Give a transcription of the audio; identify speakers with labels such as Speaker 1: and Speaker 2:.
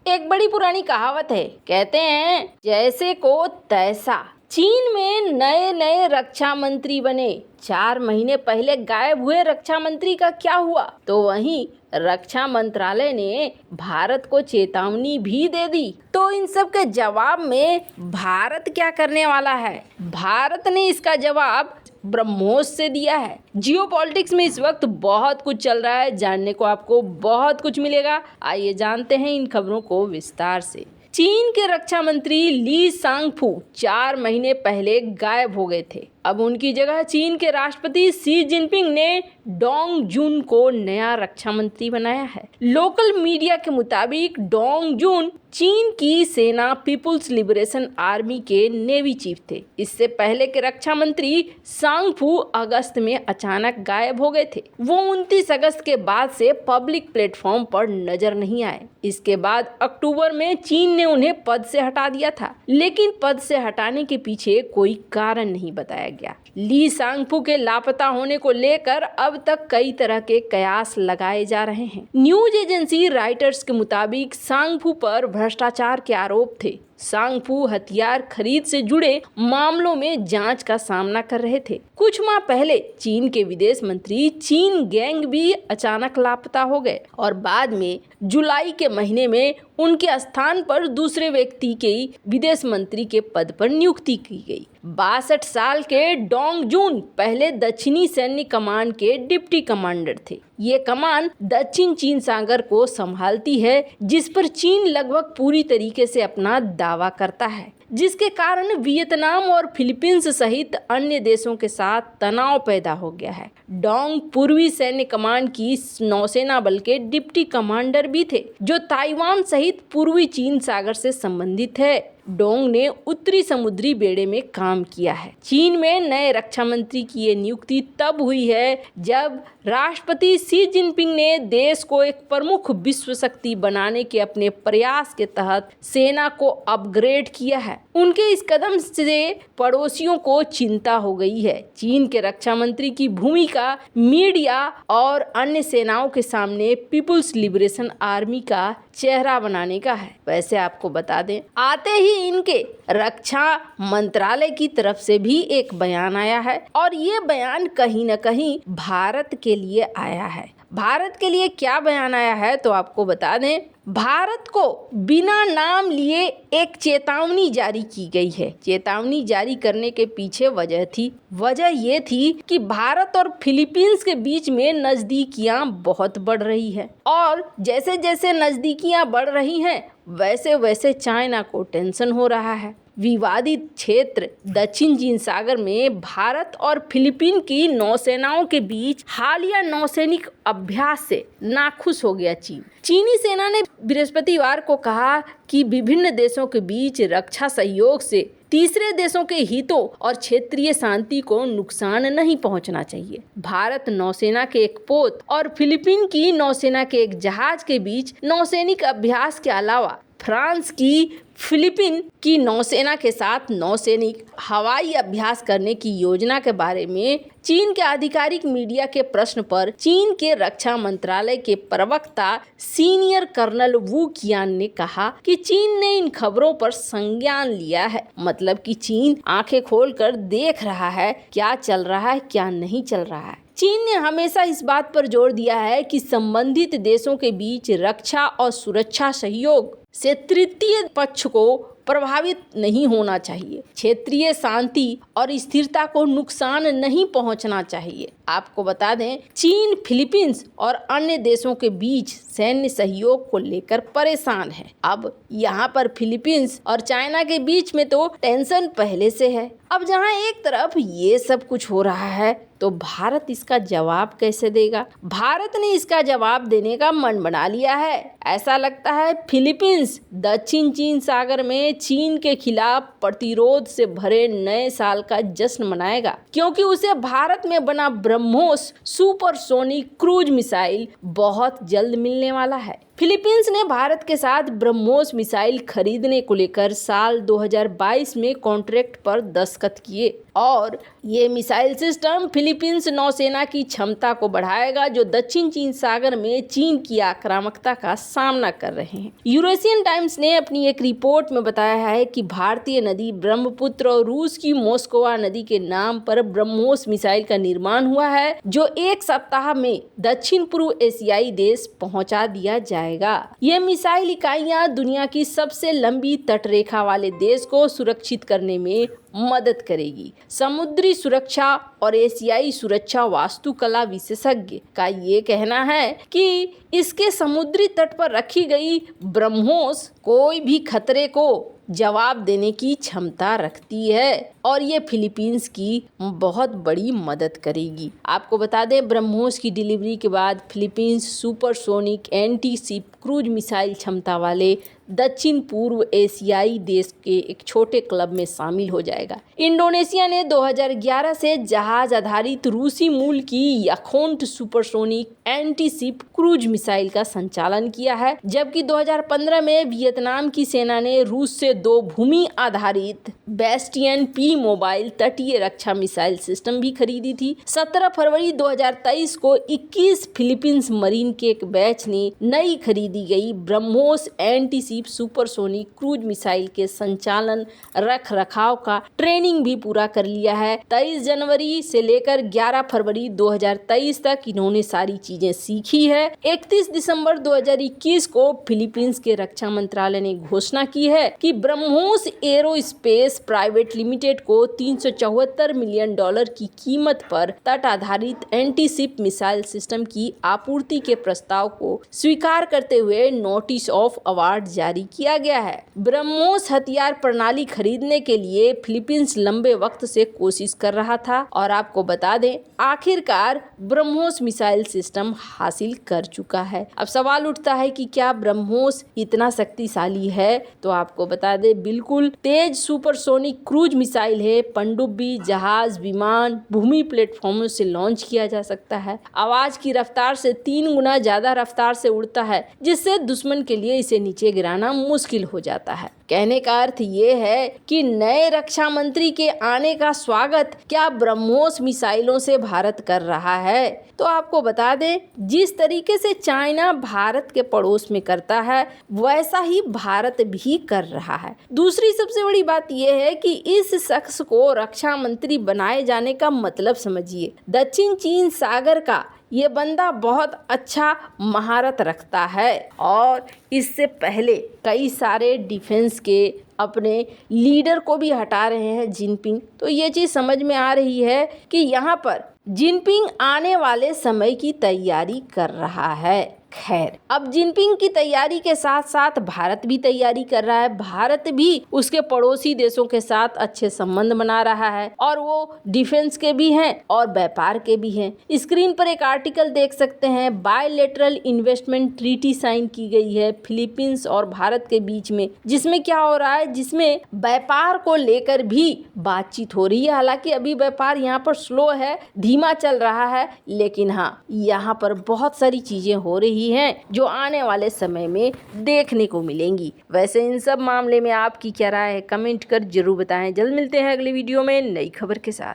Speaker 1: एक बड़ी पुरानी कहावत है, कहते हैं जैसे को तैसा। चीन में नए नए रक्षा मंत्री बने। 4 महीने पहले गायब हुए रक्षा मंत्री का क्या हुआ? तो वहीं रक्षा मंत्रालय ने भारत को चेतावनी भी दे दी। तो इन सब के जवाब में भारत क्या करने वाला है? भारत ने इसका जवाब ब्रह्मोस से दिया है। जियोपॉलिटिक्स में इस वक्त बहुत कुछ चल रहा है, जानने को आपको बहुत कुछ मिलेगा। आइए जानते हैं इन खबरों को विस्तार से। चीन के रक्षा मंत्री ली सांगफू 4 महीने पहले गायब हो गए थे। अब उनकी जगह चीन के राष्ट्रपति शी जिनपिंग ने डोंग जुन को नया रक्षा मंत्री बनाया है। लोकल मीडिया के मुताबिक डोंग जुन चीन की सेना पीपुल्स लिबरेशन आर्मी के नेवी चीफ थे। इससे पहले के रक्षा मंत्री सांगफू अगस्त में अचानक गायब हो गए थे। वो 29 अगस्त के बाद से पब्लिक प्लेटफॉर्म पर नजर नहीं आए। इसके बाद अक्टूबर में चीन ने उन्हें पद से हटा दिया था, लेकिन पद से हटाने के पीछे कोई कारण नहीं बताया गया। ली सांगफू के लापता होने को लेकर अब तक कई तरह के कयास लगाए जा रहे हैं। न्यूज एजेंसी रॉयटर्स के मुताबिक सांगफू पर भ्रष्टाचार के आरोप थे। सांगफू हथियार खरीद से जुड़े मामलों में जांच का सामना कर रहे थे। कुछ माह पहले चीन के विदेश मंत्री चीन गैंग भी अचानक लापता हो गए और बाद में जुलाई के महीने में उनके स्थान पर दूसरे व्यक्ति के विदेश मंत्री के पद पर नियुक्ति की गई। 62 साल के डोंग जुन पहले दक्षिणी सैन्य कमान के डिप्टी कमांडर थे। ये कमान दक्षिण चीन सागर को संभालती है, जिस पर चीन लगभग पूरी तरीके से अपना दावा करता है, जिसके कारण वियतनाम और फिलीपींस सहित अन्य देशों के साथ तनाव पैदा हो गया है। डोंग पूर्वी सैन्य कमान की नौसेना बल के डिप्टी कमांडर भी थे, जो ताइवान सहित पूर्वी चीन सागर से संबंधित है। डोंग ने उत्तरी समुद्री बेड़े में काम किया है। चीन में नए रक्षा मंत्री की ये नियुक्ति तब हुई है जब राष्ट्रपति शी जिनपिंग ने देश को एक प्रमुख विश्व शक्ति बनाने के अपने प्रयास के तहत सेना को अपग्रेड किया है। उनके इस कदम से पड़ोसियों को चिंता हो गई है। चीन के रक्षा मंत्री की भूमिका मीडिया और अन्य सेनाओं के सामने पीपुल्स लिबरेशन आर्मी का चेहरा बनाने का है। वैसे आपको बता दें, आते ही इनके रक्षा मंत्रालय की तरफ से भी एक बयान आया है और ये बयान कहीं न कहीं भारत के लिए आया है। भारत के लिए क्या बयान आया है तो आपको बता दें, भारत को बिना नाम लिए एक चेतावनी जारी की गई है। चेतावनी जारी करने के पीछे वजह ये थी कि भारत और फिलीपींस के बीच में नज़दीकियां बहुत बढ़ रही है और जैसे जैसे नज़दीकियां बढ़ रही हैं वैसे वैसे चाइना को टेंशन हो रहा है। विवादित क्षेत्र दक्षिण चीन सागर में भारत और फिलीपीन की नौसेनाओं के बीच हालिया नौसैनिक अभ्यास से नाखुश हो गया चीन। चीनी सेना ने बृहस्पतिवार को कहा कि विभिन्न देशों के बीच रक्षा सहयोग से तीसरे देशों के हितों और क्षेत्रीय शांति को नुकसान नहीं पहुंचना चाहिए। भारत नौसेना के एक पोत और फिलीपीन की नौसेना के एक जहाज के बीच नौसैनिक अभ्यास के अलावा फ्रांस की फिलीपीन की नौसेना के साथ नौसैनिक हवाई अभ्यास करने की योजना के बारे में चीन के आधिकारिक मीडिया के प्रश्न पर चीन के रक्षा मंत्रालय के प्रवक्ता सीनियर कर्नल वू कियान ने कहा कि चीन ने इन खबरों पर संज्ञान लिया है। मतलब कि चीन आंखें खोलकर देख रहा है क्या चल रहा है, क्या नहीं चल रहा है। चीन ने हमेशा इस बात पर जोर दिया है कि संबंधित देशों के बीच रक्षा और सुरक्षा सहयोग से तृतीय पक्ष को प्रभावित नहीं होना चाहिए, क्षेत्रीय शांति और स्थिरता को नुकसान नहीं पहुंचना चाहिए। आपको बता दें, चीन फिलीपींस और अन्य देशों के बीच सैन्य सहयोग को लेकर परेशान है। अब यहाँ पर फिलीपींस और चाइना के बीच में तो टेंशन पहले से है। अब जहाँ एक तरफ ये सब कुछ हो रहा है तो भारत इसका जवाब कैसे देगा? भारत ने इसका जवाब देने का मन बना लिया है। ऐसा लगता है फिलीपींस दक्षिण चीन सागर में चीन के खिलाफ प्रतिरोध से भरे नए साल का जश्न मनाएगा, क्योंकि उसे भारत में बना ब्रह्मोस सुपरसोनिक क्रूज मिसाइल बहुत जल्द मिलने वाला है। फिलीपींस ने भारत के साथ ब्रह्मोस मिसाइल खरीदने को लेकर साल 2022 में कॉन्ट्रैक्ट पर दस्तखत किए। और ये मिसाइल सिस्टम फिलीपींस नौसेना की क्षमता को बढ़ाएगा, जो दक्षिण चीन सागर में चीन की आक्रामकता का सामना कर रहे हैं। यूरेशियन टाइम्स ने अपनी एक रिपोर्ट में बताया है कि भारतीय नदी ब्रह्मपुत्र और रूस की मोस्कवा नदी के नाम पर ब्रह्मोस मिसाइल का निर्माण हुआ है, जो एक सप्ताह में दक्षिण पूर्व एशियाई देश पहुंचा दिया जाएगा। ये मिसाइल इकाइयां दुनिया की सबसे लंबी तटरेखा वाले देश को सुरक्षित करने में मदद करेगी। समुद्री सुरक्षा और एशियाई सुरक्षा वास्तुकला विशेषज्ञ का ये कहना है कि इसके समुद्री तट पर रखी गई ब्रह्मोस कोई भी खतरे को जवाब देने की क्षमता रखती है और ये फिलीपींस की बहुत बड़ी मदद करेगी। आपको बता दें, ब्रह्मोस की डिलीवरी के बाद Philippines supersonic anti ship cruise missile क्षमता वाले दक्षिण पूर्व एशियाई देश के एक छोटे क्लब में शामिल हो जाएगा। इंडोनेशिया ने 2011 से जहाज आधारित रूसी मूल की Yakhont supersonic anti ship cruise missile का संचालन किया है, जबकि 2015 में वियतनाम की सेना ने रूस से 2 भूमि आधारित बेस्टियन पी मोबाइल तटीय रक्षा मिसाइल सिस्टम भी खरीदी थी। 17 फरवरी 2023 को 21 फिलीपींस मरीन के एक बैच ने नई खरीदी गई BrahMos anti ship supersonic cruise missile के संचालन रख रखाव का ट्रेनिंग भी पूरा कर लिया है। 23 जनवरी से लेकर 11 फरवरी 2023 तक इन्होंने सारी चीजें सीखी है। 31 दिसंबर 2021 को फिलीपींस के रक्षा मंत्रालय ने घोषणा की है कि ब्रह्मोस एरोस्पेस प्राइवेट लिमिटेड को $374 मिलियन की कीमत पर तट आधारित एंटी शिप मिसाइल सिस्टम की आपूर्ति के प्रस्ताव को स्वीकार करते हुए नोटिस ऑफ अवार्ड जारी किया गया है। ब्रह्मोस हथियार प्रणाली खरीदने के लिए फिलीपींस लंबे वक्त से कोशिश कर रहा था और आपको बता दें, आखिरकार ब्रह्मोस मिसाइल सिस्टम हासिल कर चुका है। अब सवाल उठता है कि क्या ब्रह्मोस इतना शक्तिशाली है? तो आपको बता दें, बिल्कुल तेज सुपरसोनिक क्रूज मिसाइल है। पनडुब्बी, जहाज, विमान, भूमि प्लेटफॉर्मों से लॉन्च किया जा सकता है। आवाज की रफ्तार से 3 गुना ज्यादा रफ्तार से उड़ता है, जिससे दुश्मन के लिए इसे नीचे गिराना मुश्किल हो जाता है। कहने का अर्थ ये है कि नए रक्षा मंत्री के आने का स्वागत क्या ब्रह्मोस मिसाइलों से भारत कर रहा है? तो आपको बता दें, जिस तरीके से चाइना भारत के पड़ोस में करता है, वैसा ही भारत भी कर रहा है। दूसरी सबसे बड़ी बात यह है कि इस शख्स को रक्षा मंत्री बनाए जाने का मतलब समझिए। दक्षिण चीन सागर का ये बंदा बहुत अच्छा महारत रखता है और इससे पहले कई सारे डिफेंस के अपने लीडर को भी हटा रहे हैं जिनपिंग। तो ये चीज़ समझ में आ रही है कि यहाँ पर जिनपिंग आने वाले समय की तैयारी कर रहा है। खैर, अब जिनपिंग की तैयारी के साथ साथ भारत भी तैयारी कर रहा है। भारत भी उसके पड़ोसी देशों के साथ अच्छे संबंध बना रहा है और वो डिफेंस के भी हैं और व्यापार के भी हैं। स्क्रीन पर एक आर्टिकल देख सकते हैं। बायलैटरल इन्वेस्टमेंट ट्रीटी साइन की गई है फिलीपींस और भारत के बीच में, जिसमें क्या हो रहा है, जिसमें व्यापार को लेकर भी बातचीत हो रही है। हालांकि अभी व्यापार यहाँ पर स्लो है, धीमा चल रहा है, लेकिन हाँ, यहाँ पर बहुत सारी चीजें हो रही हैं जो आने वाले समय में देखने को मिलेंगी। वैसे इन सब मामले में आपकी क्या राय है, कमेंट कर जरूर बताएं। जल्द मिलते हैं अगले वीडियो में नई खबर के साथ।